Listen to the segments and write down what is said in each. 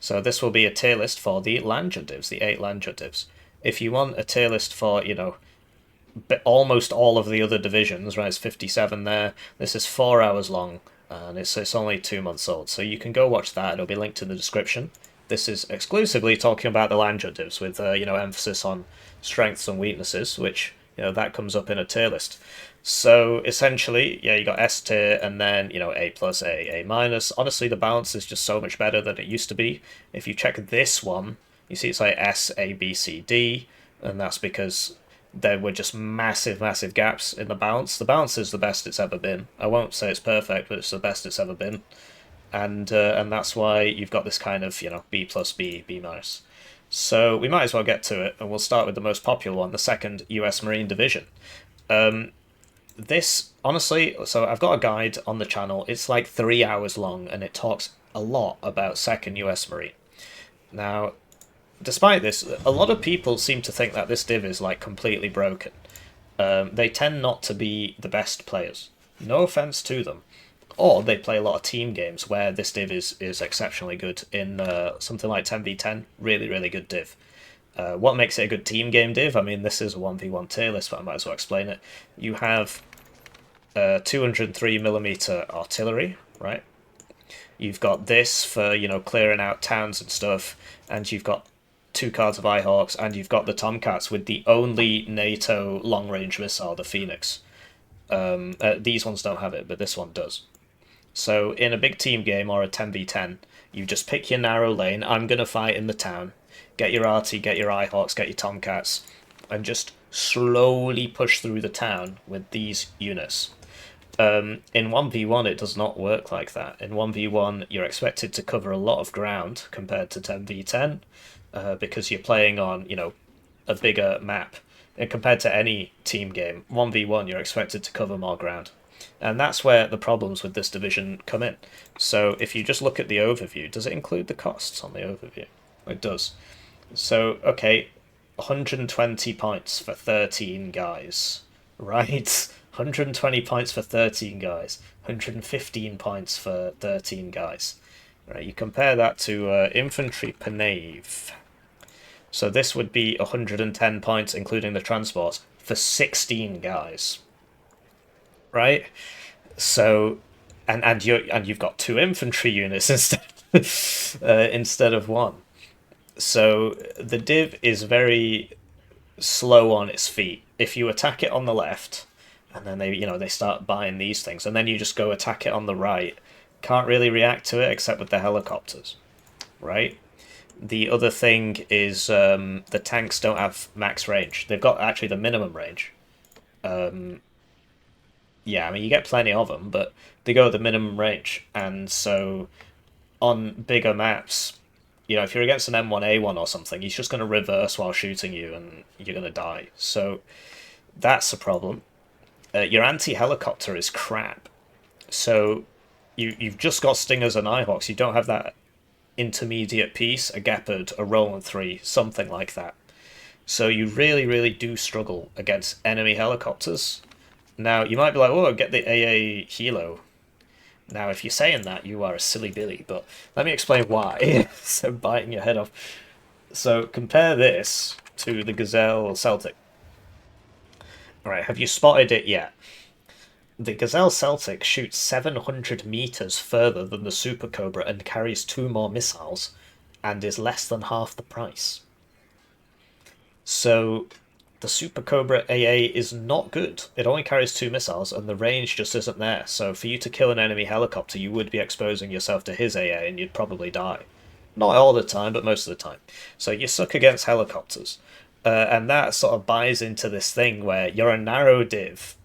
So this will be a tier list for the Landjut divs, the 8 Landjut divs. If you want a tier list for, almost all of the other divisions, right, it's 57 there. This is 4 hours long, and it's only 2 months old, so you can go watch that. It'll be linked in the description. This is exclusively talking about the Landjut divs with, emphasis on strengths and weaknesses, which, that comes up in a tier list. So essentially, yeah, you got S tier and then, A plus, A minus. Honestly, the balance is just so much better than it used to be. If you check this one, you see it's like S, A, B, C, D, and that's because there were just massive, massive gaps in the balance. The balance is the best it's ever been. I won't say it's perfect, but it's the best it's ever been. And that's why you've got this kind of, B plus, B, B minus. So we might as well get to it, and we'll start with the most popular one, the second US Marine Division. This, honestly, so I've got a guide on the channel. It's like 3 hours long, and it talks a lot about second US Marine. Now, despite this, a lot of people seem to think that this div is like completely broken. They tend not to be the best players. No offense to them. Or they play a lot of team games where this div is exceptionally good in something like 10v10. Really, really good div. What makes it a good team game div? I mean, this is a 1v1 tier list, but I might as well explain it. You have 203mm artillery, right? You've got this for, clearing out towns and stuff, and you've got 2 cards of Ihawks, and you've got the Tomcats with the only NATO long-range missile, the Phoenix. These ones don't have it, but this one does. So in a big team game or a 10v10, you just pick your narrow lane. I'm going to fight in the town. Get your arty, get your Ihawks, get your Tomcats, and just slowly push through the town with these units. In 1v1, it does not work like that. In 1v1, you're expected to cover a lot of ground compared to 10v10, because you're playing on, a bigger map. And compared to any team game, 1v1, you're expected to cover more ground. And that's where the problems with this division come in. So if you just look at the overview, does it include the costs on the overview? It does. So, okay, 120 points for 13 guys, right? 120 points for 13 guys, 115 points for 13 guys. Right, you compare that to infantry per nave. So this would be 110 points, including the transport, for 16 guys. Right? So, and you've got 2 infantry units instead of 1. So the div is very slow on its feet. If you attack it on the left, and then they start buying these things, and then you just go attack it on the right, can't really react to it except with the helicopters, right? The other thing is the tanks don't have max range. They've got actually the minimum range. Yeah, I mean, you get plenty of them, but they go at the minimum range, and so on bigger maps, if you're against an M1A1 or something, he's just going to reverse while shooting you, and you're going to die. So that's a problem. Your anti-helicopter is crap. So you've just got Stingers and Nighthawks. You don't have that intermediate piece, a Gepard, a Roland 3, something like that. So you really, really do struggle against enemy helicopters. Now, you might be like, oh, get the AA Hilo. Now, if you're saying that, you are a silly Billy, but let me explain why. So, biting your head off. So, compare this to the Gazelle Celtic. Alright, have you spotted it yet? The Gazelle Celtic shoots 700 meters further than the Super Cobra and carries 2 more missiles, and is less than half the price. So, the Super Cobra AA is not good. It only carries 2 missiles, and the range just isn't there. So for you to kill an enemy helicopter, you would be exposing yourself to his AA, and you'd probably die. Not all the time, but most of the time. So you suck against helicopters. And that sort of buys into this thing where you're a narrow div,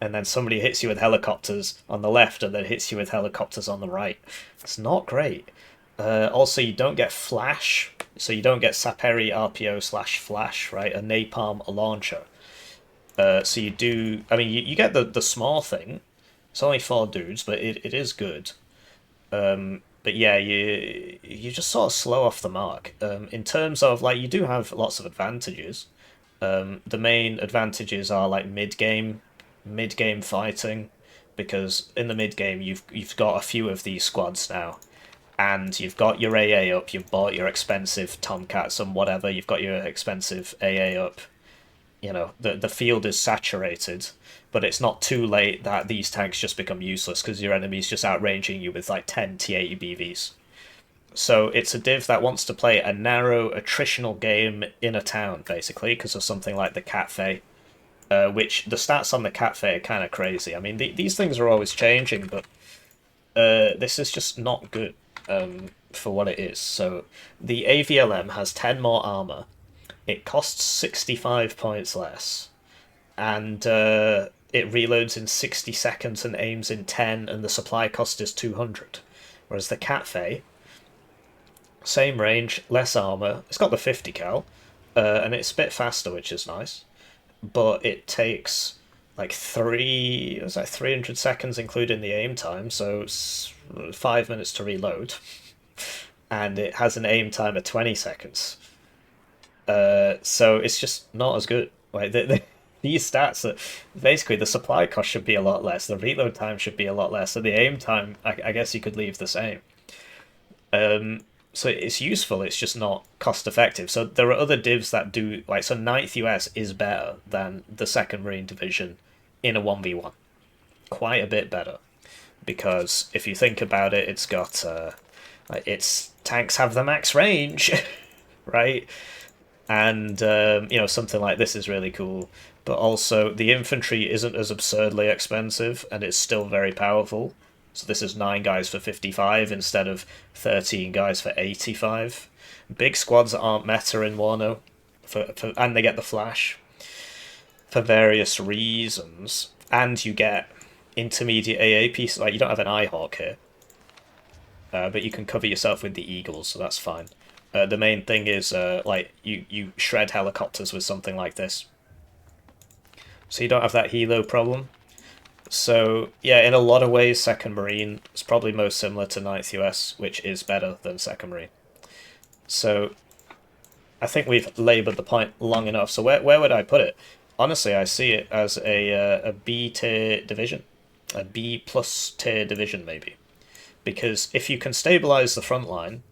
and then somebody hits you with helicopters on the left, and then hits you with helicopters on the right. It's not great. Also, you don't get flash, so you don't get Saperi RPO/flash, right? A napalm, a launcher. So you do. I mean, you get the small thing. It's only 4 dudes, but it is good. But yeah, you just sort of slow off the mark. In terms of you do have lots of advantages. The main advantages are mid game fighting, because in the mid game you've got a few of these squads now. and you've got your AA up, you've bought your expensive Tomcats and whatever, you've got your expensive AA up, you know, the field is saturated, but it's not too late that these tanks just become useless because your enemy's just outranging you with like 10 T80 BVs. So it's a div that wants to play a narrow attritional game in a town, basically, because of something like the Catfay, which the stats on the Catfay are kind of crazy. I mean, these things are always changing, but this is just not good for what it is. So the AVLM has 10 more armor. It costs 65 points less, and it reloads in 60 seconds and aims in 10, and the supply cost is 200. Whereas the Catfay, same range, less armor. It's got the 50 cal, and it's a bit faster, which is nice. But it takes like 300 seconds, including the aim time, so 5 minutes to reload, and it has an aim time of 20 seconds. So it's just not as good. Like these stats, basically the supply cost should be a lot less, the reload time should be a lot less, so the aim time, I guess you could leave the same. So it's useful, it's just not cost effective. So there are other divs that do, like, so 9th US is better than the 2nd Marine Division in a 1v1. Quite a bit better. Because if you think about it, it's got, its tanks have the max range, right? And, you know, something like this is really cool. But also, the infantry isn't as absurdly expensive, and it's still very powerful. So this is 9 guys for 55 instead of 13 guys for 85. Big squads aren't meta in Warno, and they get the flash for various reasons. And you get intermediate AA pieces, like you don't have an Eyehawk here. But you can cover yourself with the Eagles, so that's fine. The main thing is, like, you shred helicopters with something like this. So you don't have that helo problem. So, yeah, in a lot of ways, 2nd Marine is probably most similar to 9th US, which is better than 2nd Marine. So, I think we've laboured the point long enough. So where would I put it? Honestly, I see it as a B tier division. A B plus tier division, maybe. Because if you can stabilise the front line,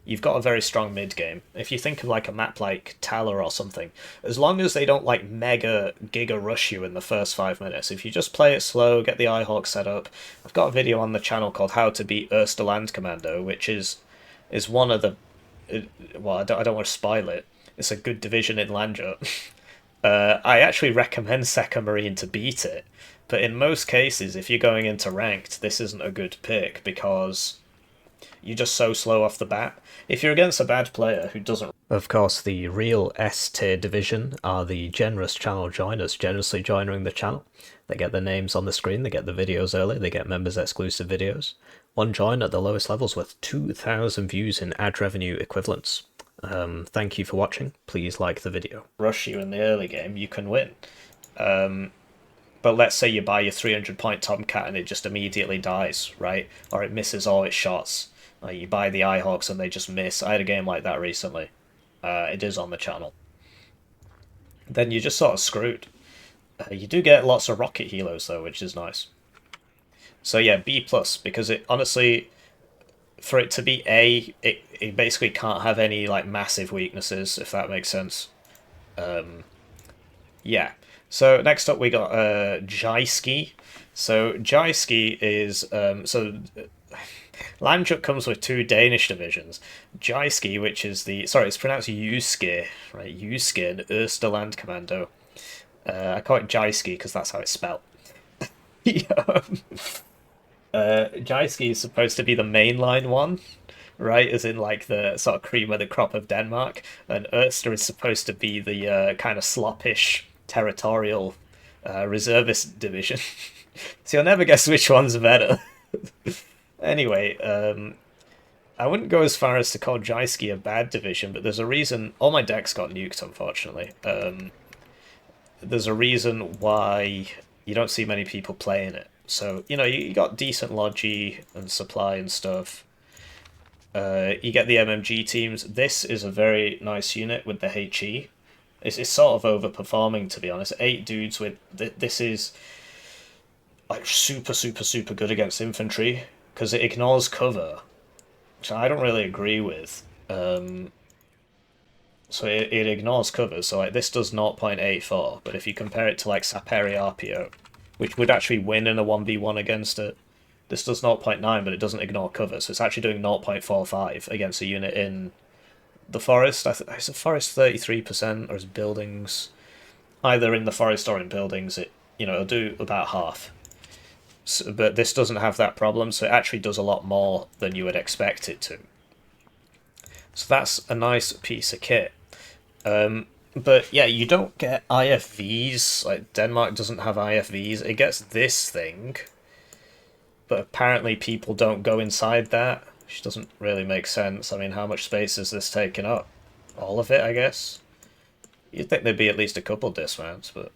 you've got a very strong mid game. If you think of like a map like Talar or something, as long as they don't like mega giga rush you in the first 5 minutes, if you just play it slow, get the Eyehawk set up. I've got a video on the channel called How to Beat Ursa Land Commando, which is one of the, well, I don't want to spoil it. It's a good division in Landjut. I actually recommend 2nd Marine to beat it, but in most cases, if you're going into ranked, this isn't a good pick because you're just so slow off the bat. If you're against a bad player who doesn't... Of course, the real S-tier division are the generous channel joiners, generously joining the channel. They get their names on the screen, they get the videos early, they get members-exclusive videos. One join at the lowest levels with 2,000 views in ad revenue equivalents. Thank you for watching. Please like the video. Rush you in the early game, you can win. But let's say you buy your 300-point Tomcat and it just immediately dies, right? Or it misses all its shots. You buy the Eyehawks and they just miss. I had a game like that recently. It is on the channel. Then you're just sort of screwed. You do get lots of rocket helos though, which is nice. So yeah, B+, because it honestly, for it to be A, it basically can't have any like massive weaknesses, if that makes sense. Yeah. So next up we got Jyske. So Jyske is Landjut comes with 2 Danish divisions. Jyske, which is the... Sorry, it's pronounced Jyske, right? Jyske and Ursa Land Commando. I call it Jyske because that's how it's spelled. Jyske is supposed to be the mainline one, right? As in, like, the sort of cream of the crop of Denmark. And Ursa is supposed to be the kind of sloppish, territorial reservist division. So you'll never guess which one's better. Anyway, I wouldn't go as far as to call Jyske a bad division, but there's a reason... All my decks got nuked, unfortunately. There's a reason why you don't see many people playing it. So, you know, you got decent logi and supply and stuff. You get the MMG teams. This is a very nice unit with the HE. It's sort of overperforming, to be honest. 8 dudes with... This is like super good against infantry, because it ignores cover. which I don't really agree with. So it ignores covers, so like this does 0.84, but if you compare it to like Saperi Arpio, which would actually win in a 1v1 against it, this does 0.9, but it doesn't ignore cover, so it's actually doing 0.45 against a unit in the forest. Is the forest 33%, or is buildings? Either in the forest or in buildings, it'll do about half. So, but this doesn't have that problem, so it actually does a lot more than you would expect it to. So that's a nice piece of kit. But yeah, you don't get IFVs. Like Denmark doesn't have IFVs. It gets this thing, but apparently people don't go inside that, which doesn't really make sense. I mean, how much space is this taking up? All of it, I guess. You'd think there'd be at least a couple dismounts, but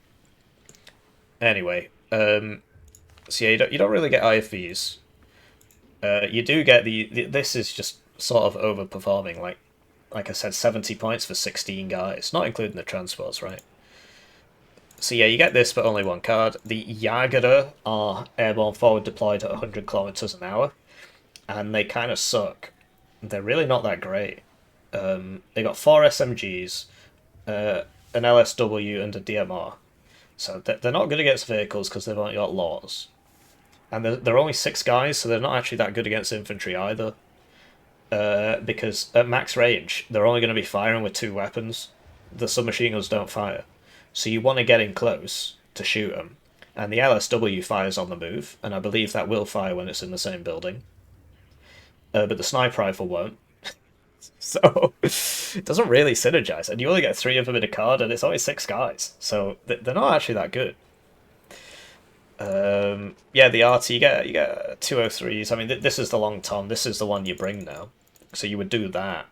anyway. So yeah, you don't really get IFVs. You do get this is just sort of overperforming. Like I said, 70 points for 16 guys, not including the transports, right? So yeah, you get this, but only one card. The Jagere are airborne forward deployed at 100 kilometers an hour, and they kind of suck. They're really not that great. They got 4 SMGs, an LSW, and a DMR. So they're not good against vehicles because they've only got laws. And they're only 6 guys, so they're not actually that good against infantry either. Because at max range, they're only going to be firing with 2 weapons. The submachine guns don't fire. So you want to get in close to shoot them. And the LSW fires on the move, and I believe that will fire when it's in the same building. But the sniper rifle won't. So it doesn't really synergize, and you only get 3 of them in a card, and it's only 6 guys. So they're not actually that good. Yeah, the RT, you get 203s. I mean, this is the long tom. This is the one you bring now. So you would do that.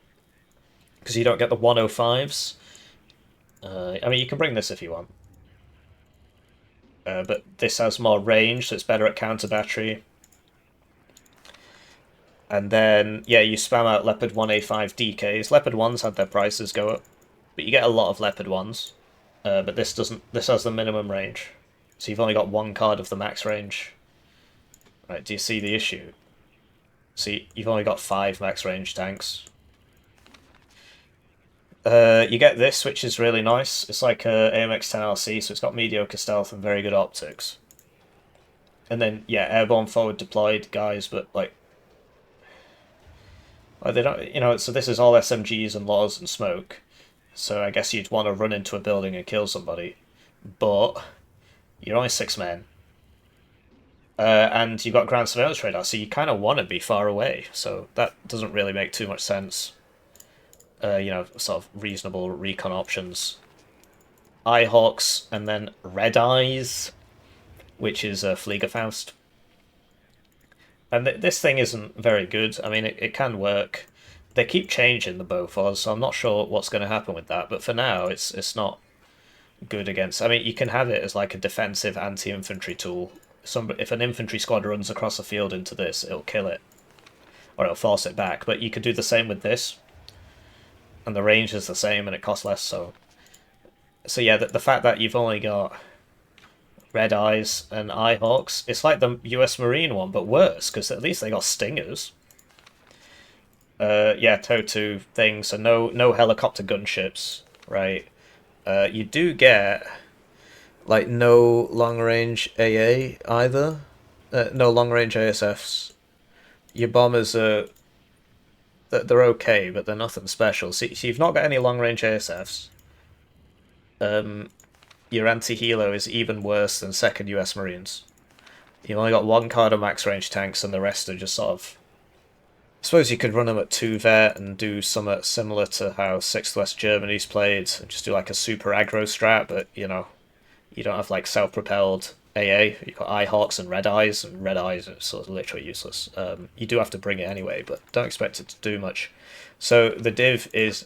Because you don't get the 105s. I mean, you can bring this if you want. But this has more range, so it's better at counter battery. And then, yeah, you spam out Leopard 1A5 DKs. Leopard 1s had their prices go up. But you get a lot of Leopard 1s. But this doesn't. This has the minimum range. So you've only got 1 card of the max range. Right, do you see the issue? See, you've only got 5 max range tanks. You get this, which is really nice. It's like a AMX-10LC, so it's got mediocre stealth and very good optics. And then, yeah, airborne forward deployed guys, but like they don't, so this is all SMGs and laws and smoke. So I guess you'd want to run into a building and kill somebody. But you're only 6 men. And you've got ground surveillance radar, so you kind of want to be far away. So that doesn't really make too much sense. Sort of reasonable recon options. Eyehawks, and then Red Eyes, which is a Fliegerfaust. And this thing isn't very good. I mean, it can work. They keep changing the Bofors, so I'm not sure what's going to happen with that. But for now, it's not good against. I mean, you can have it as like a defensive anti-infantry tool. If an infantry squad runs across the field into this, it'll kill it, or it'll force it back. But you could do the same with this, and the range is the same, and it costs less. So yeah, the fact that you've only got Red Eyes and Eyehawks, it's like the US Marine one, but worse, because at least they got Stingers. Yeah, TOW2 thing, so no helicopter gunships, right? You do get like no long range AA either. No long range ASFs. Your bombers are they're okay, but they're nothing special. So you've not got any long range ASFs. Your anti-helo is even worse than 2nd US Marines. You've only got 1 card of max range tanks, and the rest are just sort of. I suppose you could run them at 2 vet and do something similar to how 6th West Germany's played, and just do like a super aggro strat, but you don't have like self-propelled AA. You've got Eyehawks and Red Eyes are sort of literally useless. You do have to bring it anyway, but don't expect it to do much. So the div is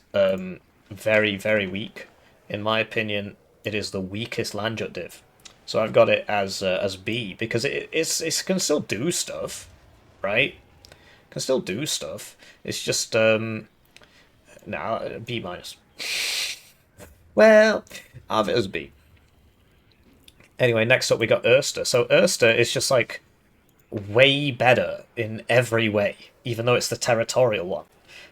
very, very weak. In my opinion, it is the weakest Landjut div. So I've got it as B, because it can still do stuff, right? It can still do stuff. It's just B minus. Well, I'll have it as B. Anyway, next up we got Ursa. So Ursa is just like way better in every way, even though it's the territorial one.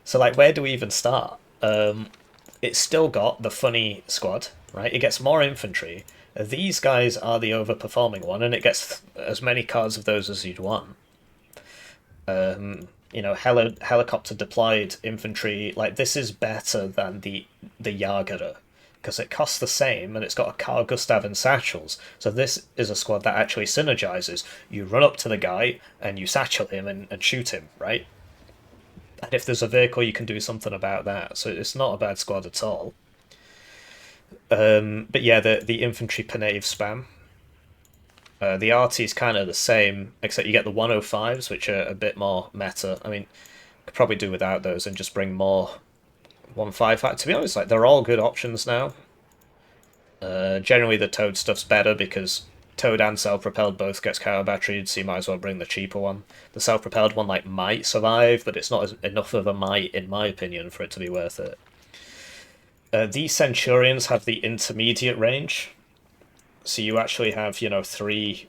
So, like, where do we even start? It's still got the funny squad, right? It gets more infantry. These guys are the overperforming one, and it gets as many cards of those as you'd want. Helicopter deployed infantry, like, this is better than the Jagerer, because it costs the same and it's got a Carl Gustav and satchels. So this is a squad that actually synergizes. You run up to the guy and you satchel him and shoot him, right? And if there's a vehicle, you can do something about that. So it's not a bad squad at all. But yeah, the infantry Panave spam. The RT is kind of the same, except you get the 105s, which are a bit more meta. I mean, could probably do without those and just bring more 155. To be honest, like, they're all good options now. Generally, the Toad stuff's better because Toad and self-propelled both gets counter batteried, so you might as well bring the cheaper one. The self-propelled one, like, might survive, but it's not enough of a might, in my opinion, for it to be worth it. These Centurions have the intermediate range, so you actually have, 3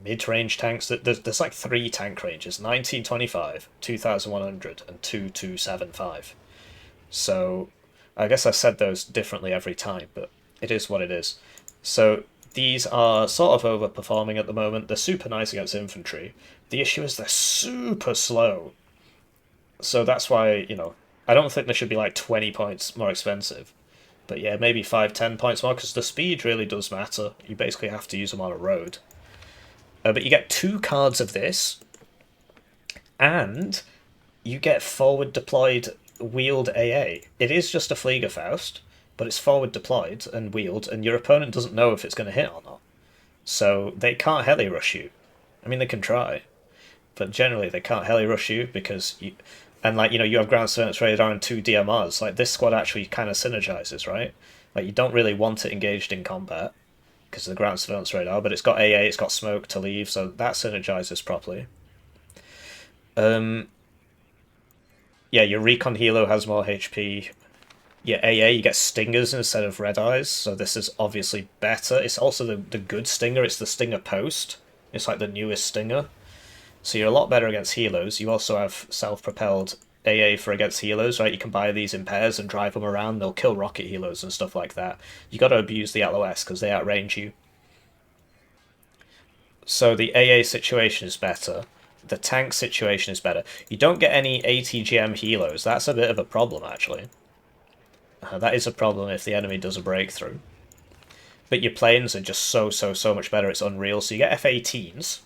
mid-range tanks. There's like 3 tank ranges: 1925, 2100, and 2275. So I guess I said those differently every time, but it is what it is. So these are sort of overperforming at the moment. They're super nice against infantry. The issue is they're super slow. So that's why, I don't think they should be like 20 points more expensive. But yeah, maybe 5-10 points more, because the speed really does matter. You basically have to use them on a road. But you get 2 cards of this, and you get forward deployed wheeled AA. It is just a Fliegerfaust, but it's forward deployed and wheeled, and your opponent doesn't know if it's going to hit or not. So they can't heli rush you. I mean, they can try, but generally they can't heli rush you because you. And, like, you have ground surveillance radar and 2 DMRs. Like, this squad actually kind of synergizes, right? Like, you don't really want it engaged in combat because of the ground surveillance radar, but it's got AA, it's got smoke to leave, so that synergizes properly. Yeah, your recon helo has more HP. Yeah, AA, you get stingers instead of red eyes, so this is obviously better. It's also the good stinger. It's the stinger post. It's like the newest stinger. So you're a lot better against helos. You also have self-propelled AA for against helos, right? You can buy these in pairs and drive them around. They'll kill rocket helos and stuff like that. You got to abuse the LOS because they outrange you. So the AA situation is better. The tank situation is better. You don't get any ATGM helos. That's a bit of a problem, actually. That is a problem if the enemy does a breakthrough. But your planes are just so much better. It's unreal. So you get F-18s.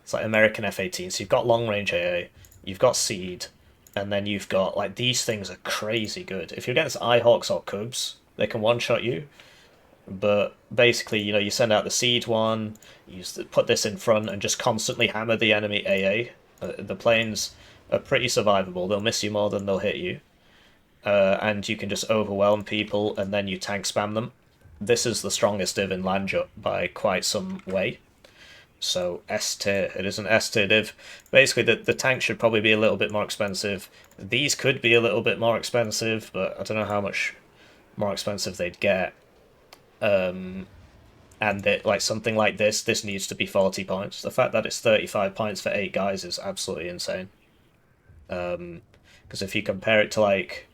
It's like American F-18s. So you've got long-range AA, you've got Seed, and then you've got, like, these things are crazy good. If you're against Ihawks or Cubs, they can one-shot you. But basically, you send out the Seed one, you put this in front and just constantly hammer the enemy AA. The planes are pretty survivable. They'll miss you more than they'll hit you. And you can just overwhelm people and then you tank spam them. This is the strongest div in Landjut by quite some way. So S tier, it is an S tier div. Basically, the tank should probably be a little bit more expensive. These could be a little bit more expensive, but I don't know how much more expensive they'd get. And like something like this needs to be 40 points. The fact that it's 35 points for 8 guys is absolutely insane. Because if you compare it to, like,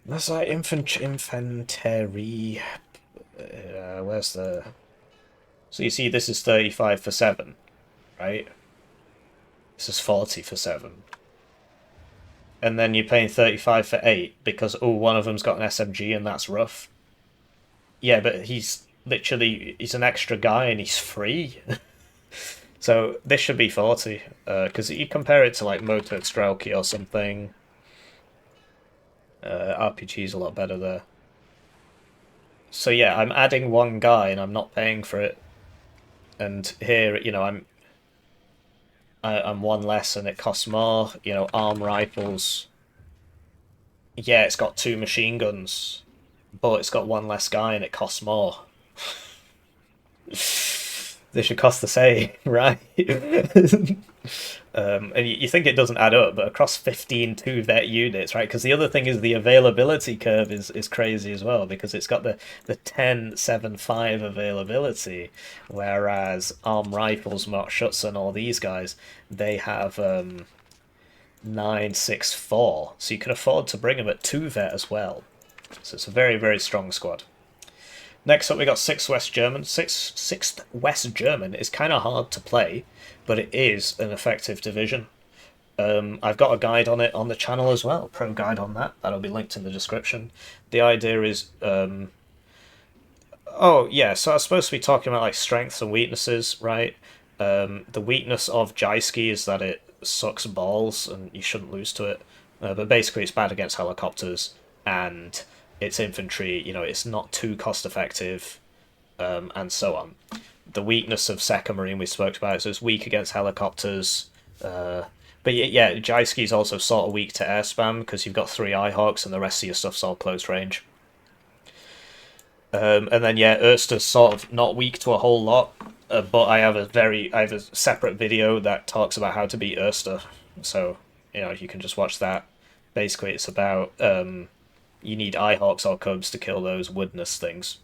that's like infantry. Where's the? So you see, this is 35 for 7, right? This is 40 for 7. And then you're paying 35 for 8 because, one of them's got an SMG and that's rough. Yeah, but he's an extra guy and he's free. So this should be 40. Because you compare it to, like, Motor Strelky or something. RPG's a lot better there. So yeah, I'm adding 1 guy and I'm not paying for it. And here, I'm 1 less and it costs more. Arm rifles. Yeah, it's got 2 machine guns, but it's got 1 less guy and it costs more. They should cost the same, right? And you think it doesn't add up, but across 15 2-vet units, right? Because the other thing is the availability curve is crazy as well, because it's got the 10-7-5 availability, whereas arm rifles, Mark Schutzen, all these guys, they have 9-6-4, so you can afford to bring them at 2-vet as well. So it's a very, very strong squad. Next up, we got 6th West German. 6th West German is kind of hard to play, but it is an effective division. I've got a guide on it on the channel as well, pro guide on that. That'll be linked in the description. The idea is, oh yeah, so I was supposed to be talking about like strengths and weaknesses, right? The weakness of Jyske is that it sucks balls and you shouldn't lose to it. But basically, it's bad against helicopters and its infantry. You know, it's not too cost effective, and so on. The weakness of Second Marine we spoke about, so it's weak against helicopters. But yeah, Jyske is also sort of weak to air spam because you've got 3 Eyehawks and the rest of your stuff's all close range. And then yeah, Ursa's sort of not weak to a whole lot, but I have a separate video that talks about how to beat Ursa, so you know you can just watch that. Basically, it's about you need Eyehawks or Cubs to kill those woodness things,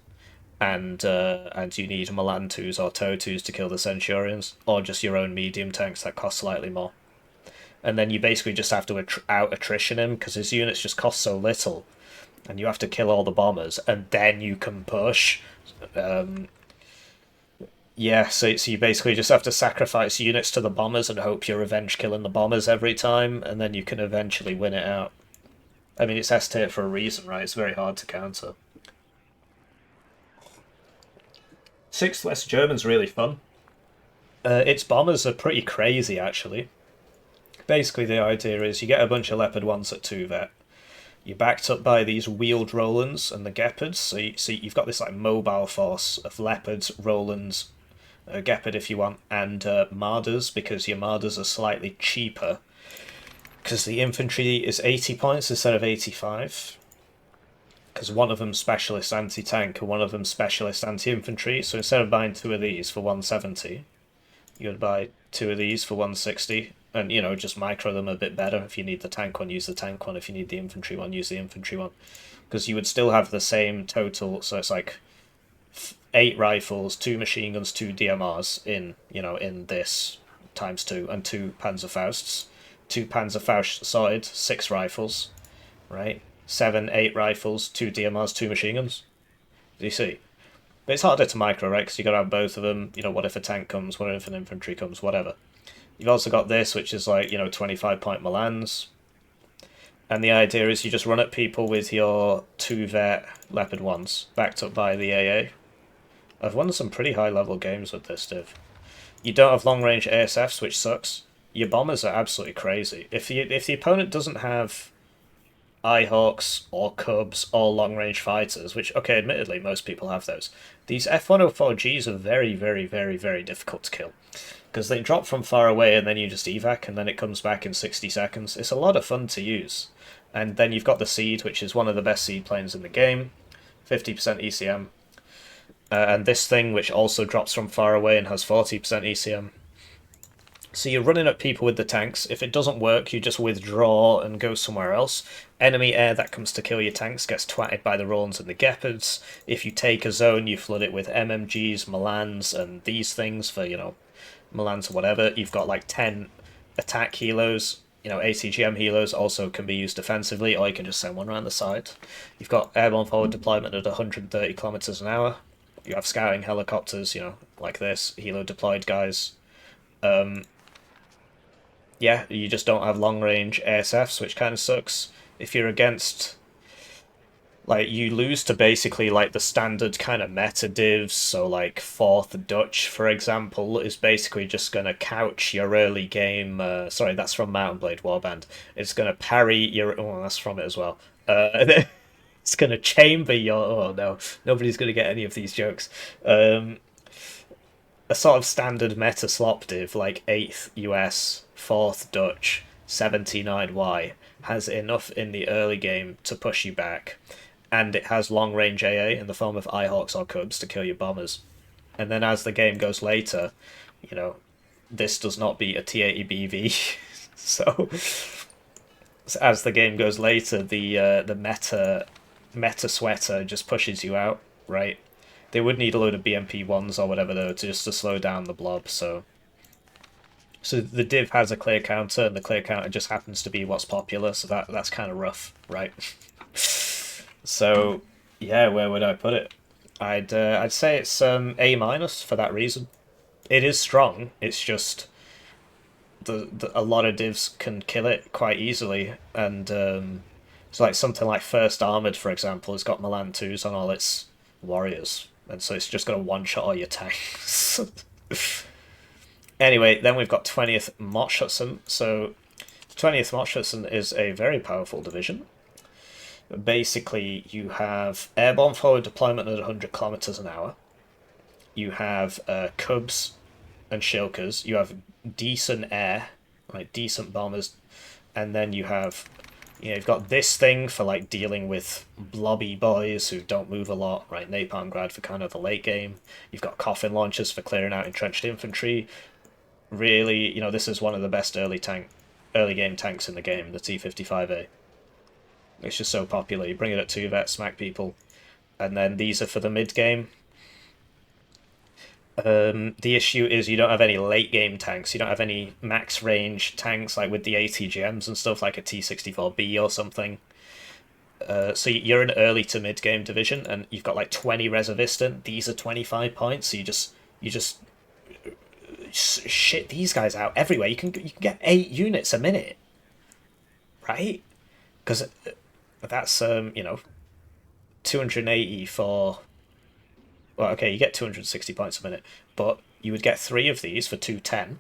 and you need Melantus or Totus to kill the Centurions, or just your own medium tanks that cost slightly more. And then you basically just have to out attrition him because his units just cost so little, and you have to kill all the bombers, and then you can push. Yeah, so you basically just have to sacrifice units to the bombers and hope you revenge killing the bombers every time, and then you can eventually win it out. I mean, it's S-tier for a reason, right? It's very hard to counter. 6th West German's really fun. Its bombers are pretty crazy, actually. Basically, the idea is you get a bunch of Leopard 1s at 2-vet. You're backed up by these wheeled Rolands and the Gepards, so you've got this like mobile force of Leopards, Rolands, Gepard if you want, and Marders, because your Marders are slightly cheaper. Because the infantry is 80 points instead of 85. Because one of them's specialist anti-tank and one of them's specialist anti-infantry, so instead of buying 2 of these for 170, you would buy 2 of these for 160. And, you know, just micro them a bit better. If you need the tank one, use the tank one. If you need the infantry one, use the infantry one. Because you would still have the same total, so it's like 8 rifles, 2 machine guns, 2 DMRs in, you know, in this times 2, and 2 Panzerfausts. 2 Panzerfaust solid, 6 rifles, right? 7, 8 rifles, 2 DMRs, 2 machine guns. Do you see? But it's harder to micro, right? Because you got to have both of them. You know, what if a tank comes? What if an infantry comes? Whatever. You've also got this, which is like, you know, 25-point Milans. And the idea is you just run at people with your 2-vet Leopard 1s, backed up by the AA. I've won some pretty high-level games with this div. You don't have long-range ASFs, which sucks. Your bombers are absolutely crazy. If the opponent doesn't have Eyehawks or Cubs or long-range fighters, which, okay, admittedly, most people have those, these F-104Gs are very, very, very, very difficult to kill. Because they drop from far away and then you just evac and then it comes back in 60 seconds. It's a lot of fun to use. And then you've got the Seed, which is one of the best Seed planes in the game. 50% ECM. And this thing, which also drops from far away and has 40% ECM. So you're running at people with the tanks. If it doesn't work, you just withdraw and go somewhere else. Enemy air that comes to kill your tanks gets twatted by the Rolands and the Gepards. If you take a zone, you flood it with MMGs, Milans, and these things for, you know, Milans or whatever. You've got like 10 attack helos. You know, ACGM helos also can be used defensively, or you can just send one around the side. You've got airborne forward deployment at 130 kilometers an hour. You have scouting helicopters, you know, like this, helo deployed guys. Yeah, you just don't have long-range ASFs, which kind of sucks. If you're against, like, you lose to basically, like, the standard kind of meta divs, so, like, 4th Dutch, for example, is basically just going to couch your early game, sorry, that's from Mountain Blade Warband. It's going to parry your, oh, that's from it as well. It's going to chamber your, oh no, nobody's going to get any of these jokes. A sort of standard meta slop div, like 8th US, 4th Dutch, 79Y, has enough in the early game to push you back, and it has long-range AA in the form of Eyehawks or Cubs to kill your bombers. And then as the game goes later, you know, this does not beat a T80 BV. So as the game goes later, the meta sweater just pushes you out, right? They would need a load of BMP ones or whatever though to just to slow down the blob. So the div has a clear counter, and the clear counter just happens to be what's popular. So that's kind of rough, right? So yeah, where would I put it? I'd say it's A minus for that reason. It is strong. It's just a lot of divs can kill it quite easily, and so like something like First Armored, for example, has got Milan 2s on all its warriors, and so it's just going to one-shot all your tanks. Anyway, then we've got 20th Motschützen. So 20th Motschützen is a very powerful division. Basically, you have airborne forward deployment at 100 kilometers an hour. You have Cubs and Shilkers. You have decent air, like decent bombers, and then you have, you've got this thing for like dealing with blobby boys who don't move a lot, right? Napalm Grad for kind of the late game. You've got coffin launchers for clearing out entrenched infantry. Really, this is one of the best early game tanks in the game, the T55A. It's just so popular. You bring it at 2 vet, smack people, and then these are for the mid game. The issue is you don't have any late game tanks. You don't have any max range tanks like with the ATGMs and stuff, like a T64B or something. So you're an early to mid game division, and you've got like 20 reservistant. These are 25 points. So you just shit these guys out everywhere. You can get 8 units a minute, right? Because that's 280 for. Well, okay, you get 260 points a minute, but you would get 3 of these for 210,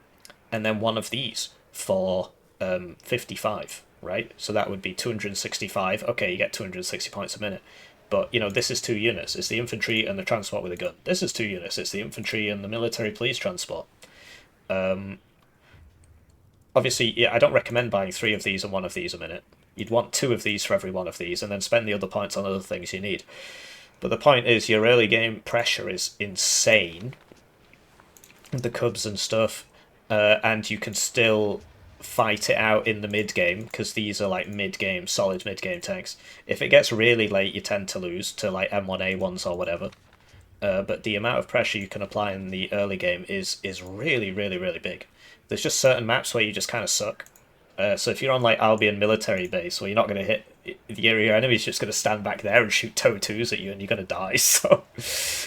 and then 1 of these for 55, right? So that would be 265. Okay, you get 260 points a minute. But, this is 2 units. It's the infantry and the transport with a gun. This is 2 units. It's the infantry and the military police transport. Obviously, yeah, I don't recommend buying 3 of these and 1 of these a minute. You'd want 2 of these for every 1 of these, and then spend the other points on other things you need. But the point is, your early game pressure is insane. The Cubs and stuff, and you can still fight it out in the mid game, because these are like solid mid game tanks. If it gets really late, you tend to lose to like M1A1s or whatever. But the amount of pressure you can apply in the early game is really, really, really big. There's just certain maps where you just kind of suck. So if you're on like Albion military base, where you're not going to hit, your enemy's just going to stand back there and shoot TOW2s at you, and you're going to die. So,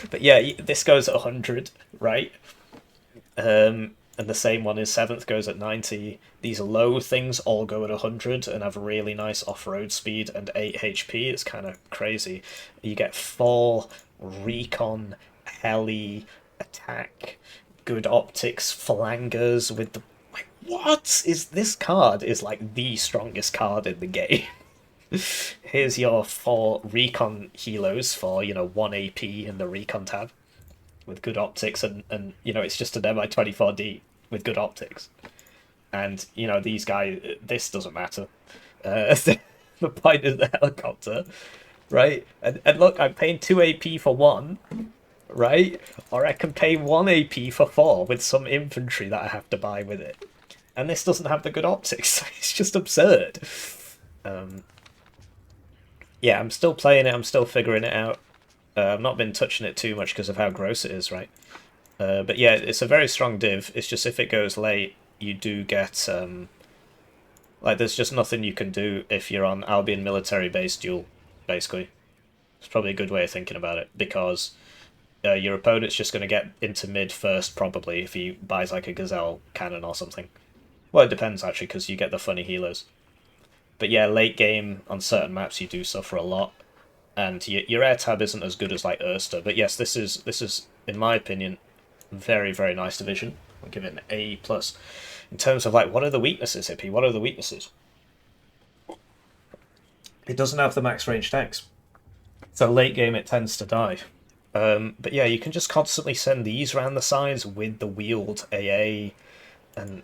but yeah, this goes at 100, right? And the same one is 7th goes at 90. These low things all go at 100 and have really nice off-road speed and 8 HP. It's kind of crazy. You get 4 recon, heli, attack, good optics, phalangers with the... Like, what is this card? Is like the strongest card in the game. Here's your 4 recon helos for 1 AP in the recon tab with good optics, and it's just an MI-24D with good optics. And these guys, this doesn't matter. The point is the helicopter, right? And look, I'm paying 2 AP for 1, right? Or I can pay 1 AP for 4 with some infantry that I have to buy with it. And this doesn't have the good optics. It's just absurd. Yeah, I'm still playing it. I'm still figuring it out. I've not been touching it too much because of how gross it is, right? But yeah, it's a very strong div. It's just if it goes late, you do get... like, there's just nothing you can do if you're on Albion military base duel, basically. It's probably a good way of thinking about it, because your opponent's just going to get into mid first, probably, if he buys like a Gazelle cannon or something. Well, it depends, actually, because you get the funny healers. But yeah, late game on certain maps you do suffer a lot, and your air tab isn't as good as like Ursa. But yes, this is in my opinion very, very nice division. I'll give it an A plus. In terms of like, what are the weaknesses, Hippie? What are the weaknesses? It doesn't have the max range tanks, so late game it tends to die. But yeah, you can just constantly send these around the sides with the wheeled AA, and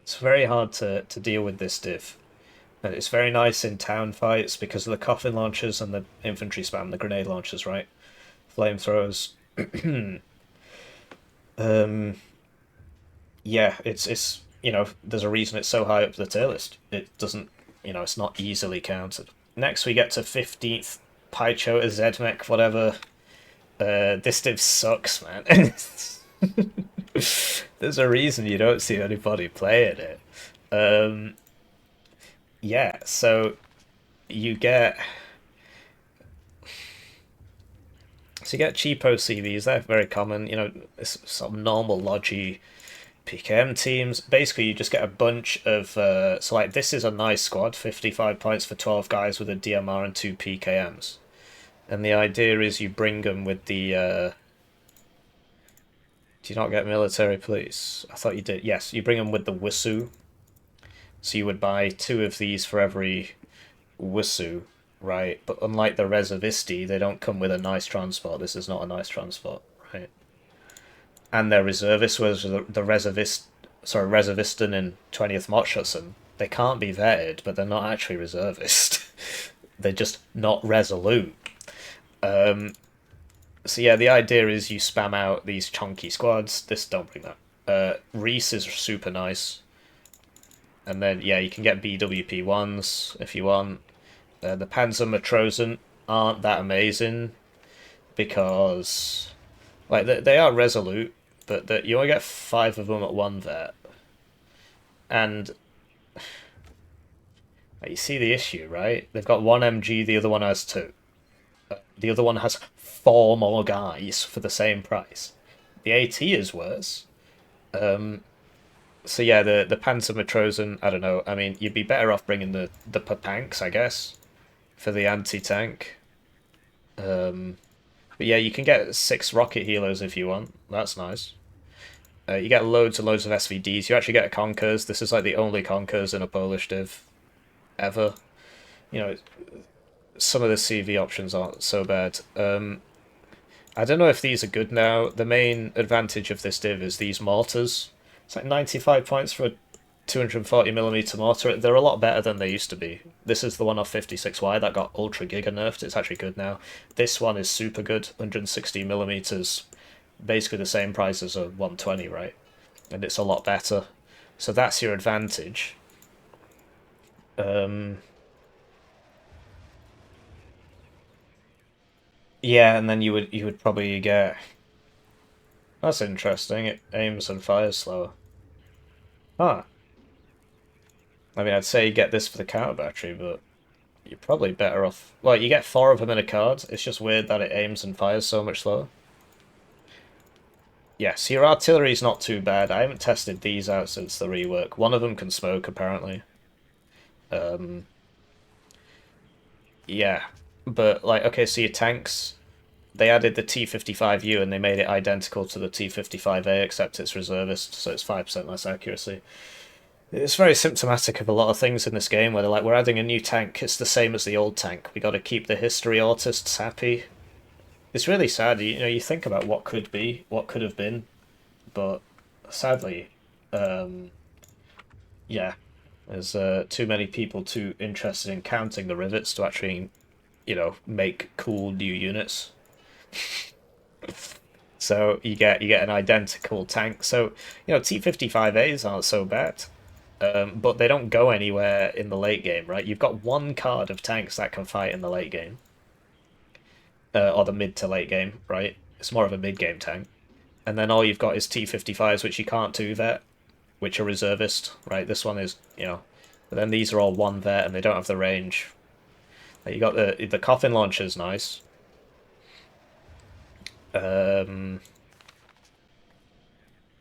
it's very hard to deal with this div. And it's very nice in town fights because of the coffin launchers and the infantry spam, the grenade launchers, right? Flamethrowers. um, yeah, it's there's a reason it's so high up the tier list. It doesn't it's not easily counted. Next we get to 15th Paichota Zedmech, whatever. This div sucks, man. There's a reason you don't see anybody playing it. Um, yeah, so you get you get cheapo CVs. They're very common. It's some normal Logi PKM teams. Basically, you just get a bunch of so like this is a nice squad, 55 points for 12 guys with a DMR and two PKMs. And the idea is you bring them with the do you not get military police? I thought you did. Yes, you bring them with the Wisu. So you would buy two of these for every Wisu, right? But unlike the Reservisti, they don't come with a nice transport. This is not a nice transport, right? And they're reservists, whereas the Reservisten in 20th Motschützen, they can't be vetted, but they're not actually reservist. They're just not resolute. So yeah, the idea is you spam out these chunky squads. This don't bring that. Reese is super nice. And then yeah, you can get BWP ones if you want. The Panzer Matrosen aren't that amazing because like they are resolute, but you only get 5 of them at one vet. And you see the issue, right? They've got one MG, the other one has 2. The other one has 4 more guys for the same price. The AT is worse. So yeah, the Panzer Matrosen, I don't know. I mean, you'd be better off bringing the Papanks, I guess, for the anti-tank. But yeah, you can get 6 rocket healers if you want. That's nice. You get loads and loads of SVDs. You actually get a Conkers. This is like the only Conkers in a Polish div ever. Some of the CV options aren't so bad. I don't know if these are good now. The main advantage of this div is these mortars. It's like 95 points for a 240mm mortar. They're a lot better than they used to be. This is the one off 56Y that got ultra giga nerfed. It's actually good now. This one is super good, 160mm, basically the same price as a 120, right? And it's a lot better. So that's your advantage. Yeah, and then you would probably get. That's interesting. It aims and fires slower. Huh. I mean, I'd say you get this for the counter battery, but you're probably better off. Well, you get 4 of them in a card. It's just weird that it aims and fires so much slower. Yes, your artillery's not too bad. I haven't tested these out since the rework. One of them can smoke, apparently. Yeah. But, like, okay, so your tanks, they added the T55U and they made it identical to the T55A, except it's reservist, so it's 5% less accuracy. It's very symptomatic of a lot of things in this game where they're like, we're adding a new tank, it's the same as the old tank. We got to keep the history artists happy. It's really sad, you think about what could be, what could have been, but sadly, yeah, there's too many people too interested in counting the rivets to actually, make cool new units. So you get an identical tank. So T55As aren't so bad. But they don't go anywhere in the late game, right? You've got one card of tanks that can fight in the late game. Or the mid to late game, right? It's more of a mid-game tank. And then all you've got is T55s, which you can't 2-vet, which are reservist, right? This one is, But then these are all 1-vet, and they don't have the range. You got the coffin launcher's nice.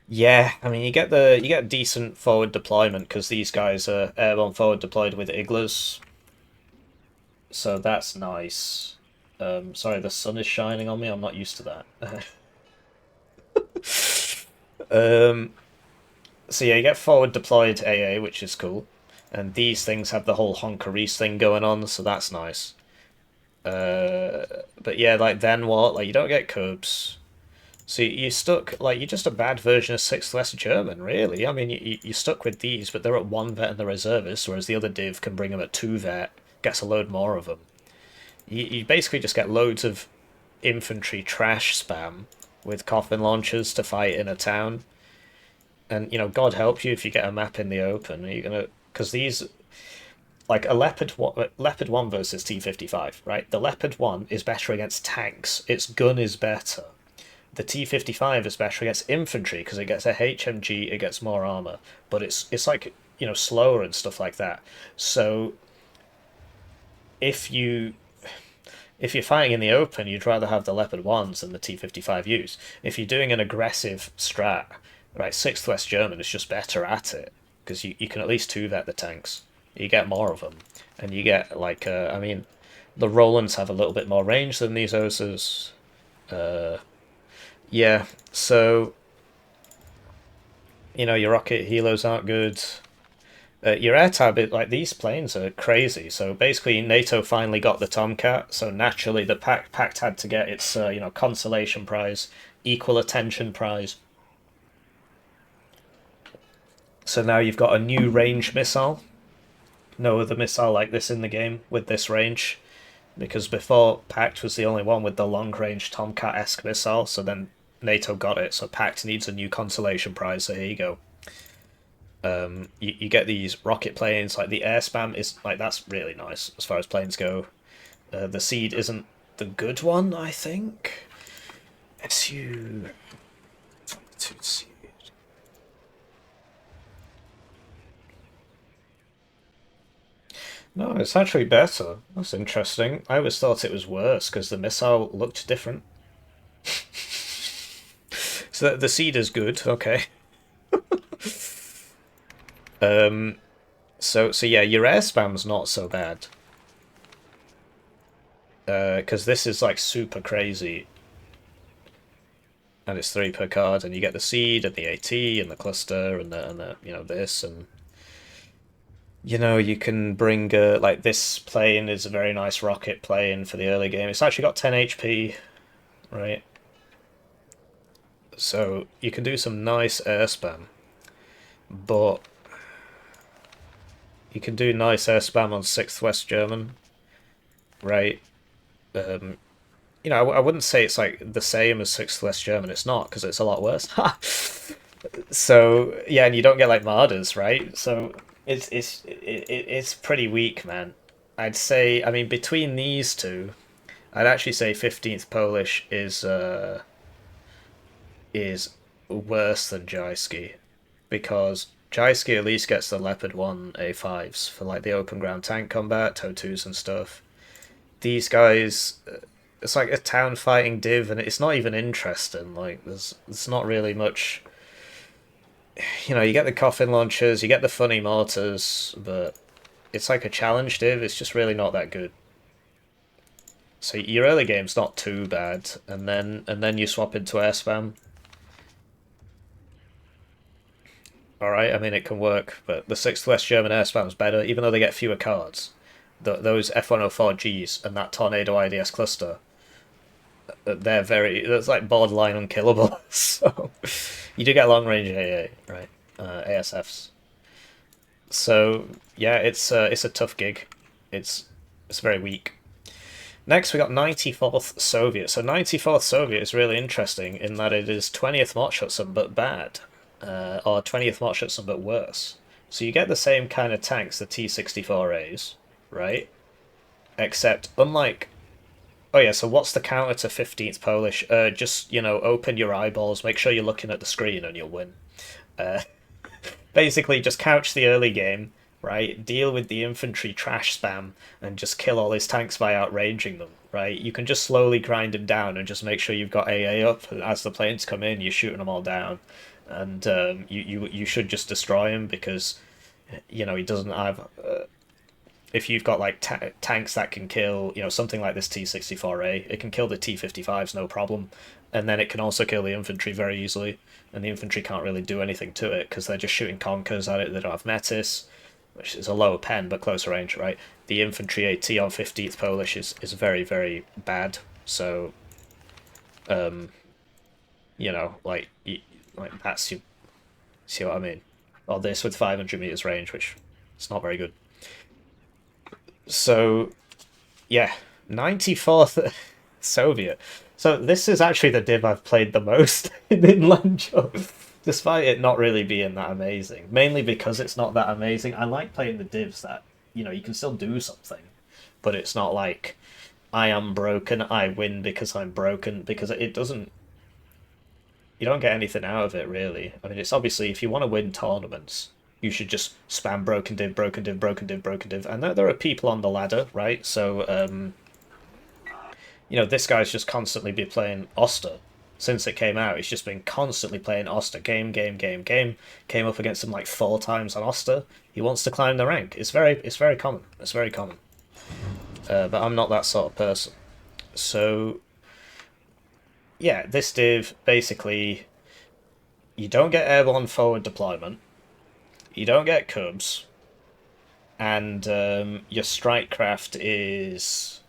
Yeah, I mean you get decent forward deployment because these guys are airborne forward deployed with Iglas, so that's nice. Sorry, the sun is shining on me. I'm not used to that. So yeah, you get forward deployed AA, which is cool, and these things have the whole Honkaris thing going on, so that's nice. But yeah, like then what? Like you don't get Cubs. So you're stuck, like, you're just a bad version of 6th less German, really. I mean, you're stuck with these, but they're at 1-vet and the reservists, whereas the other div can bring them at 2-vet, gets a load more of them. You basically just get loads of infantry trash spam, with coffin launchers to fight in a town. And, you know, God help you if you get a map in the open. You're gonna... Because these... Like, a Leopard 1 versus T-55, right? The Leopard 1 is better against tanks. Its gun is better. The T-55 is better against infantry because it gets a HMG, it gets more armor. But it's like, you know, slower and stuff like that. So if you if you're fighting in the open, you'd rather have the Leopard 1s than the T-55Us. If you're doing an aggressive strat, right, 6th West German is just better at it, because you can at least 2-vet the tanks. You get more of them, and you get, like, I mean, the Rolands have a little bit more range than these Ursas. Yeah, so, you know, your rocket helos aren't good. Your air tab, like, these planes are crazy. So basically, NATO finally got the Tomcat. So naturally, the Pact had to get its you know, consolation prize, equal attention prize. So now you've got a new range missile. No other missile like this in the game with this range, because before Pact was the only one with the long range Tomcat-esque missile. So then NATO got it. So Pact needs a new consolation prize. So here you go. You get these rocket planes, like the air spam is like, that's really nice as far as planes go. The seed isn't the good one, I think. SU seed. No, it's actually better. That's interesting. I always thought it was worse because the missile looked different. So the seed is good, okay. So yeah, your air spam's not so bad. Because this is like super crazy. And it's 3 per card, and you get the seed and the AT and the cluster and the you know, this, and you know, you can bring like, this plane is a very nice rocket plane for the early game. It's actually got 10 HP, right? So you can do some nice air spam, but you can do nice air spam on 6th West German, right? You know, I wouldn't say it's like the same as 6th West German. It's not, because it's a lot worse. So yeah, and you don't get like Marders, right? So it's pretty weak, man. I'd say, I mean, between these two, I'd actually say 15th Polish is worse than Jyske, because Jyske at least gets the Leopard 1 A5s for like the open ground tank combat, TOW2s and stuff. These guys, it's like a town fighting div, and it's not even interesting. Like, there's not really much. You know, you get the coffin launchers, you get the funny mortars, but it's like a challenge div. It's just really not that good. So your early game's not too bad, and then you swap into air spam. Alright, I mean, it can work, but the 6th West German air spam's better, even though they get fewer cards. Those F-104Gs and that Tornado IDS cluster, that's like borderline unkillable. So you do get long range AA, right? ASFs. So yeah, it's a tough gig. It's very weak. Next, we got 94th Soviet. So 94th Soviet is really interesting in that it is 20th Motschützen but bad, or 20th Motschützen but worse. So you get the same kind of tanks, the T-64As, right? Except, unlike... Oh yeah, so what's the counter to 15th Polish? Just, you know, open your eyeballs, make sure you're looking at the screen, and you'll win. Basically, just couch the early game, right? Deal with the infantry trash spam, and just kill all his tanks by outranging them, right? You can just slowly grind him down, and just make sure you've got AA up, and as the planes come in, you're shooting them all down. And you should just destroy him, because, you know, he doesn't have... if you've got like tanks that can kill, you know, something like this T-64A, it can kill the T-55s no problem, and then it can also kill the infantry very easily, and the infantry can't really do anything to it because they're just shooting conkers at it. They don't have Metis, which is a lower pen but closer range, right? The infantry AT on 15th Polish is very, very bad. So, you know, like that's you see what I mean? Or this with 500 meters range, which is not very good. So, yeah, 94th Soviet. So this is actually the div I've played the most in Landjut, despite it not really being that amazing. Mainly because it's not that amazing. I like playing the divs that, you can still do something, but it's not like I am broken, I win because I'm broken, because it doesn't, you don't get anything out of it really. I mean, it's obviously, if you want to win tournaments, you should just spam broken div, broken div, broken div, broken div. And there are people on the ladder, right? So, this guy's just constantly been playing Oster since it came out. He's just been constantly playing Oster, game, game, game, game. Came up against him like 4 times on Oster. He wants to climb the rank. It's very common. It's very common. But I'm not that sort of person. So yeah, this div basically, you don't get airborne forward deployment, you don't get cubs, and your strike craft is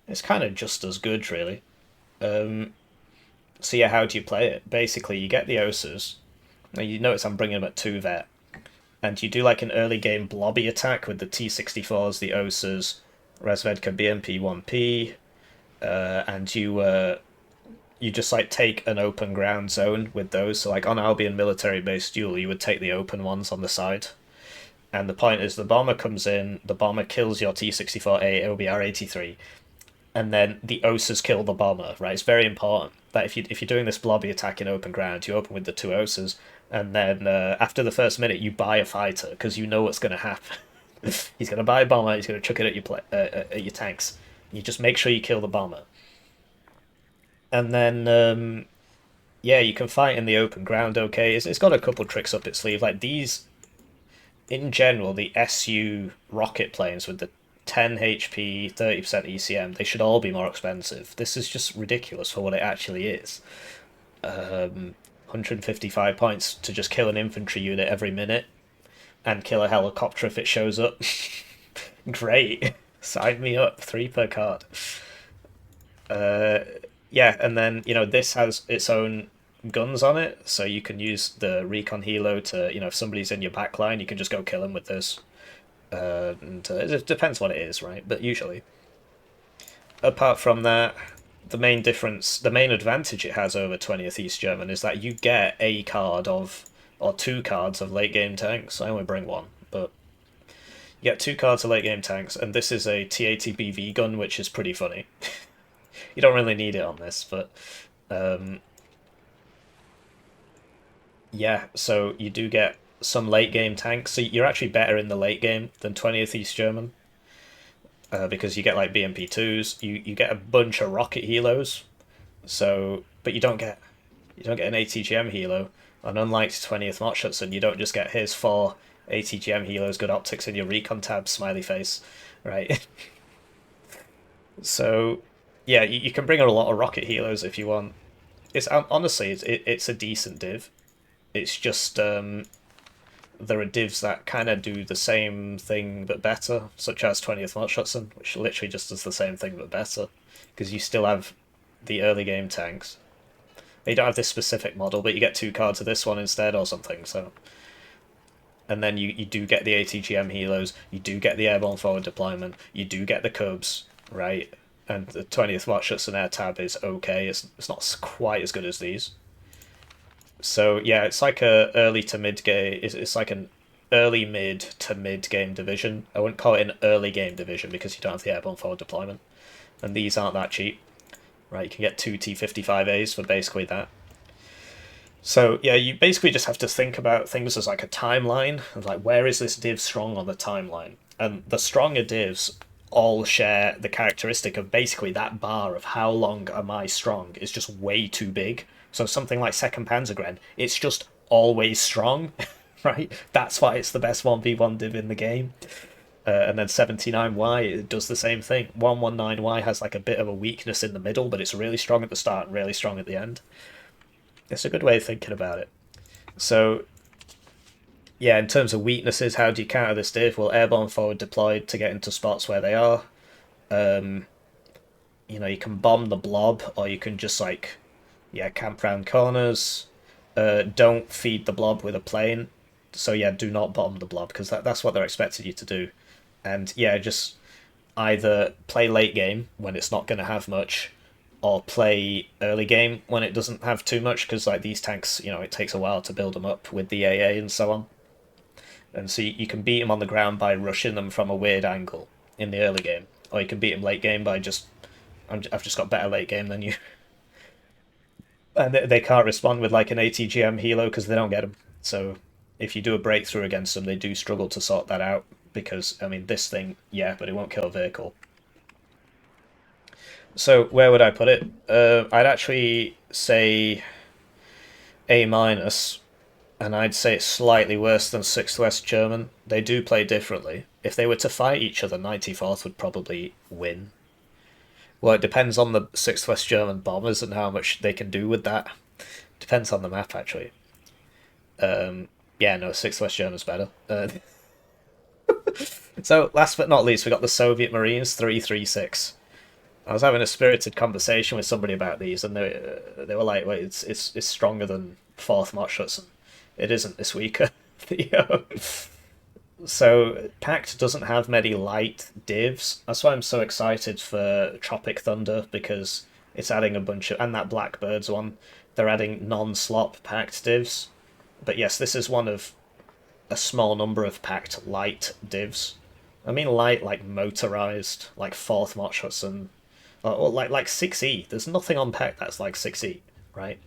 it's kind of just as good really. Um, so yeah, how do you play it? Basically, you get the Ursas. Now you notice I'm bringing them at 2 vet, and you do like an early game blobby attack with the T-64s, the Ursas, Resvedka BMP 1P, and you just like take an open ground zone with those. So like on Albion military base duel, you would take the open ones on the side. And the point is the bomber comes in, the bomber kills your T-64A OBR 83, and then the Osas kill the bomber, right? It's very important that if you're doing this blobby attack in open ground, you open with the 2 Osas, and then after the first minute you buy a fighter because you know what's going to happen. He's going to buy a bomber, he's going to chuck it at your tanks. You just make sure you kill the bomber. And then yeah, you can fight in the open ground. Okay, it's got a couple tricks up its sleeve. Like these, in general, the SU rocket planes with the 10 HP, 30% ECM, they should all be more expensive. This is just ridiculous for what it actually is. 155 points to just kill an infantry unit every minute and kill a helicopter if it shows up. Great. Sign me up. 3 per card. Uh, yeah, and then, this has its own guns on it, so you can use the recon helo to, if somebody's in your back line, you can just go kill them with this. And it depends what it is, right? But usually. Apart from that, the main advantage it has over 20th East German is that you get a card of, or 2 cards of late game tanks. I only bring 1, but you get 2 cards of late game tanks, and this is a T80 BV gun, which is pretty funny. You don't really need it on this, but um, yeah, so you do get some late game tanks. So you're actually better in the late game than 20th East German because you get like BMP2s. You get a bunch of rocket helos. So, but you don't get an ATGM helo. And unlike 20th Motschutson, you don't just get his 4 ATGM helos, good optics in your recon tab, smiley face, right? So yeah, you can bring a lot of rocket helos if you want. It's honestly, it's a decent div. It's just there are divs that kind of do the same thing but better, such as 20th Motschutson, which literally just does the same thing but better, because you still have the early game tanks. You don't have this specific model, but you get 2 cards of this one instead or something. So, and then you do get the ATGM helos, you do get the airborne forward deployment, you do get the Cubs, right? And the 20th Motschutson air tab is okay. It's not quite as good as these. So yeah, it's like a early to mid game. It's like an early mid to mid game division. I wouldn't call it an early game division because you don't have the airborne forward deployment, and these aren't that cheap, right? You can get 2 T55As for basically that. So yeah, you basically just have to think about things as like a timeline, and like where is this div strong on the timeline? And the stronger divs all share the characteristic of basically that bar of how long am I strong is just way too big. So something like Second Panzergren, it's just always strong, right? That's why it's the best 1v1 div in the game. And then 79Y it does the same thing. 119Y has like a bit of a weakness in the middle, but it's really strong at the start and really strong at the end. It's a good way of thinking about it. So yeah, in terms of weaknesses, how do you counter this div? Well, airborne forward deployed to get into spots where they are. Um, you can bomb the blob, or you can just like, yeah, camp round corners. Don't feed the blob with a plane. So yeah, do not bomb the blob because that's what they're expecting you to do. And yeah, just either play late game when it's not going to have much, or play early game when it doesn't have too much, because like these tanks, it takes a while to build them up with the AA and so on. And so you can beat them on the ground by rushing them from a weird angle in the early game, or you can beat them late game by I've just got better late game than you, and they can't respond with like an ATGM helo because they don't get them. So if you do a breakthrough against them, they do struggle to sort that out because I mean this thing, yeah, but it won't kill a vehicle. So where would I put it? I'd actually say A minus, and I'd say it's slightly worse than 6th West German. They do play differently. If they were to fight each other, 94th would probably win. Well, it depends on the 6th West German bombers and how much they can do with that. Depends on the map, actually. Yeah, no, 6th West German's better. So, last but not least, we got the Soviet Marines 336. I was having a spirited conversation with somebody about these, and they were like, "Wait, it's stronger than 4th Motschützen." It isn't this weaker. So Pact doesn't have many light divs. That's why I'm so excited for Tropic Thunder, because it's adding a bunch of, and that Blackbirds one, they're adding non-slop Pact divs. But yes, this is one of a small number of Pact light divs. I mean light like motorized, like 4th Motschützen, or like 6E. There's nothing on Pact that's like 6E, right?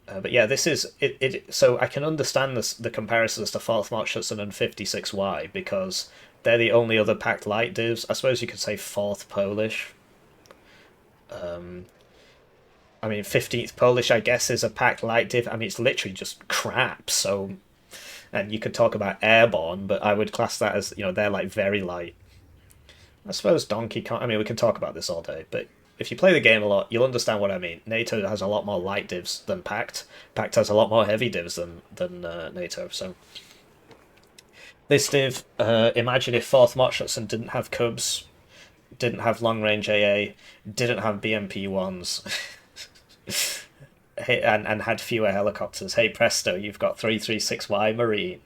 But yeah, this is it. So I can understand the comparisons to 4th Motschützen and 56Y because they're the only other Pact light divs. I suppose you could say 4th Polish. I mean, 15th Polish, I guess, is a Pact light div. I mean, it's literally just crap. So, and you could talk about Airborne, but I would class that as they're like very light. I suppose Donkey Kong. I mean, we can talk about this all day, but if you play the game a lot, you'll understand what I mean. NATO has a lot more light divs than Pact. Pact has a lot more heavy divs than NATO. So this div, imagine if 4th Motschützen didn't have Cubs, didn't have long range AA, didn't have BMP ones, and had fewer helicopters. Hey presto, you've got 336Y Marine.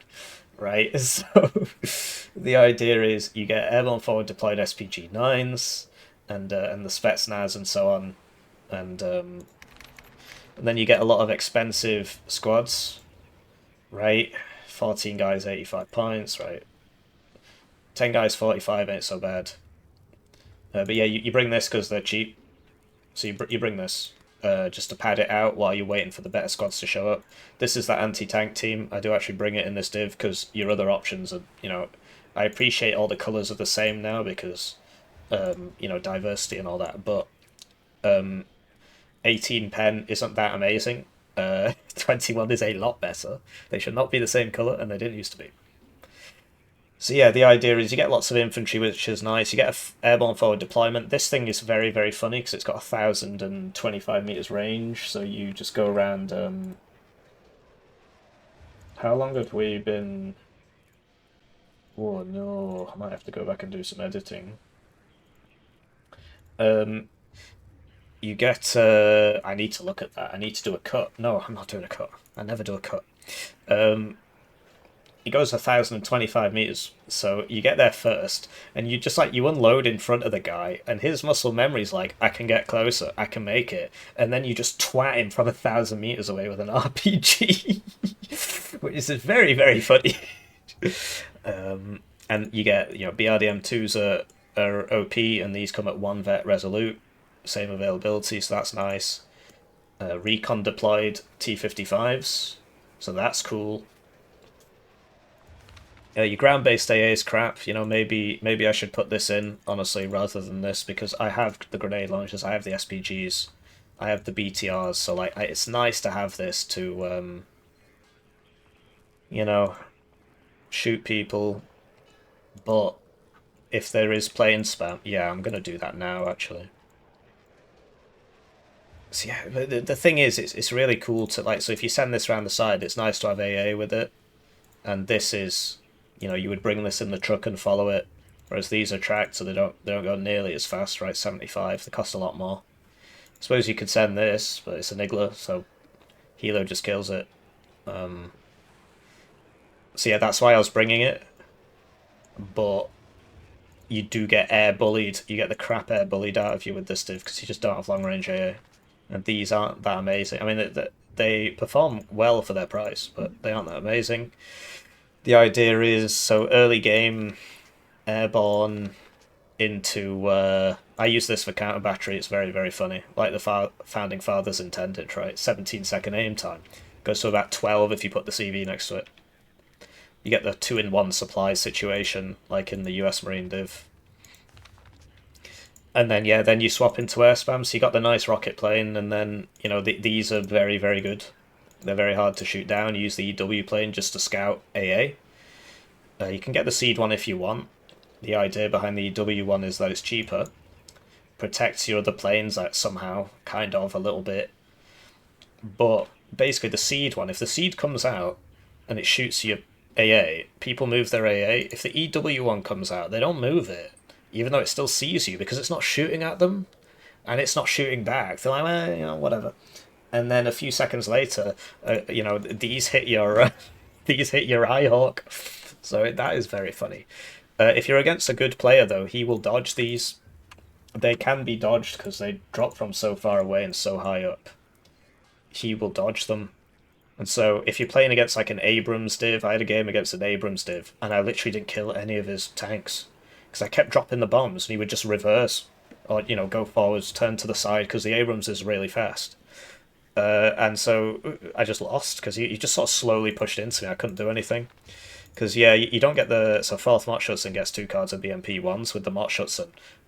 Right, so the idea is you get airborne forward deployed SPG 9s and the Spetsnaz and so on, and then you get a lot of expensive squads, right? 14 guys, 85 points, right? 10 guys, 45 ain't so bad. But yeah, you bring this because they're cheap, so you bring this. Just to pad it out while you're waiting for the better squads to show up. This is that anti-tank team. I do actually bring it in this div because your other options are, I appreciate all the colours are the same now because, diversity and all that, but 18 pen isn't that amazing. 21 is a lot better. They should not be the same colour, and they didn't used to be. So yeah, the idea is you get lots of infantry, which is nice. You get a airborne forward deployment. This thing is very, very funny because it's got 1,025 meters range. So you just go around. How long have we been? Oh no, I might have to go back and do some editing. You get. I need to look at that. I need to do a cut. No, I'm not doing a cut. I never do a cut. It goes 1,025 meters, so you get there first, and you unload in front of the guy, and his muscle memory's like, I can get closer, I can make it, and then you just twat him from 1,000 meters away with an RPG, which is very, very funny. And you get BRDM2s are OP, and these come at 1 vet resolute, same availability, so that's nice. Recon deployed T55s, so that's cool. Your ground-based AA is crap. Maybe I should put this in, honestly, rather than this, because I have the grenade launchers, I have the SPGs, I have the BTRs, so like it's nice to have this to, shoot people. But if there is plane spam, yeah, I'm gonna do that now, actually. So yeah, the thing is, it's really cool to so if you send this around the side, it's nice to have AA with it, and this is. You would bring this in the truck and follow it, whereas these are tracked, so they don't go nearly as fast, right? 75, they cost a lot more. I suppose you could send this, but it's an Igla, so Helo just kills it. So yeah, that's why I was bringing it, but you do get air bullied. You get the crap air bullied out of you with this div because you just don't have long range AA. And these aren't that amazing. I mean, they perform well for their price, but they aren't that amazing. The idea is, so early game, airborne into... I use this for counter battery, it's very, very funny. Like the Founding Fathers intended, right? 17-second aim time. Goes to about 12 if you put the CV next to it. You get the 2-in-1 supply situation, like in the US Marine div. And then, yeah, then you swap into air spam, so you got the nice rocket plane, and then, you know, these are very, very good. They're very hard to shoot down. You use the EW plane just to scout AA. You can get the seed one if you want. The idea behind the EW one is that it's cheaper. Protects your other planes like, somehow, kind of, a little bit. But basically the seed one, if the seed comes out and it shoots your AA, people move their AA. If the EW one comes out, they don't move it, even though it still sees you, because it's not shooting at them, and it's not shooting back. They're like, well, you know, whatever. And then a few seconds later, you know, these hit your these hit your Eyehawk. So that is very funny. If you're against a good player, though, he will dodge these. They can be dodged because they drop from so far away and so high up. He will dodge them. And so if you're playing against like an Abrams div, I had a game against an Abrams div, and I literally didn't kill any of his tanks. Because I kept dropping the bombs, and he would just reverse. Or, you know, go forwards, turn to the side, because the Abrams is really fast. And so I just lost, because he just sort of slowly pushed into me. I couldn't do anything. Because, yeah, you don't get the... So 4th Mott gets 2 cards of BMP1s with the Mott,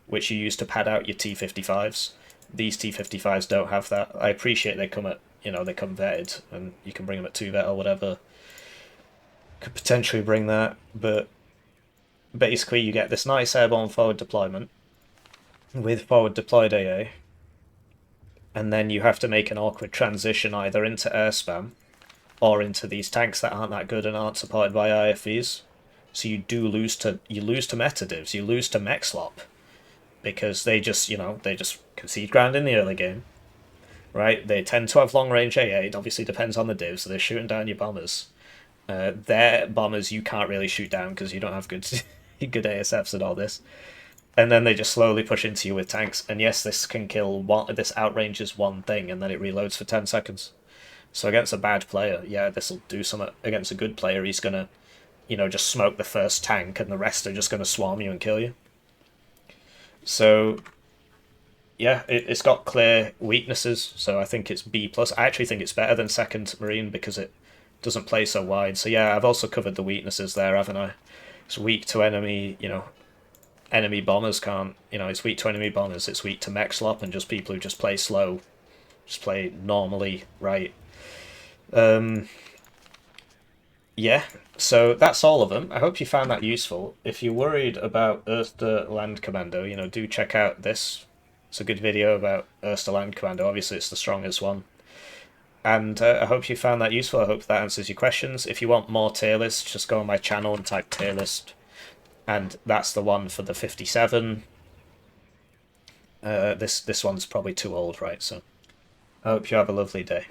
which you use to pad out your T-55s. These T-55s don't have that. I appreciate they come at... You know, they come vetted, and you can bring them at 2 vet or whatever. Could potentially bring that, but... Basically, you get this nice airborne forward deployment with forward deployed AA, and then you have to make an awkward transition either into air spam or into these tanks that aren't that good and aren't supported by IFVs. So you lose to meta divs, you lose to mech slop, because they just, you know, they just concede ground in the early game, right? They tend to have long range AA. It obviously depends on the divs, so they're shooting down your bombers. Their bombers you can't really shoot down because you don't have good good ASFs and all this. And then they just slowly push into you with tanks. And yes, this can kill one. This outranges one thing, and then it reloads for 10 seconds. So against a bad player, yeah, this will do something. Against a good player, he's gonna, you know, just smoke the first tank, and the rest are just gonna swarm you and kill you. So, yeah, it's got clear weaknesses. So I think it's B+. I actually think it's better than 2nd Marine because it doesn't play so wide. So yeah, I've also covered the weaknesses there, haven't I? It's weak to enemy, you know, enemy bombers can't, you know, it's weak to enemy bombers, it's weak to mech slop and just people who just play slow, just play normally, right? Yeah, so that's all of them. I hope you found that useful. If you're worried about Ursa Land Commando, you know, do check out this. It's a good video about Ursa Land Commando. Obviously, it's the strongest one. And I hope you found that useful. I hope that answers your questions. If you want more tier lists, just go on my channel and type tier list. And that's the one for the 57. This one's probably too old, right? So I hope you have a lovely day.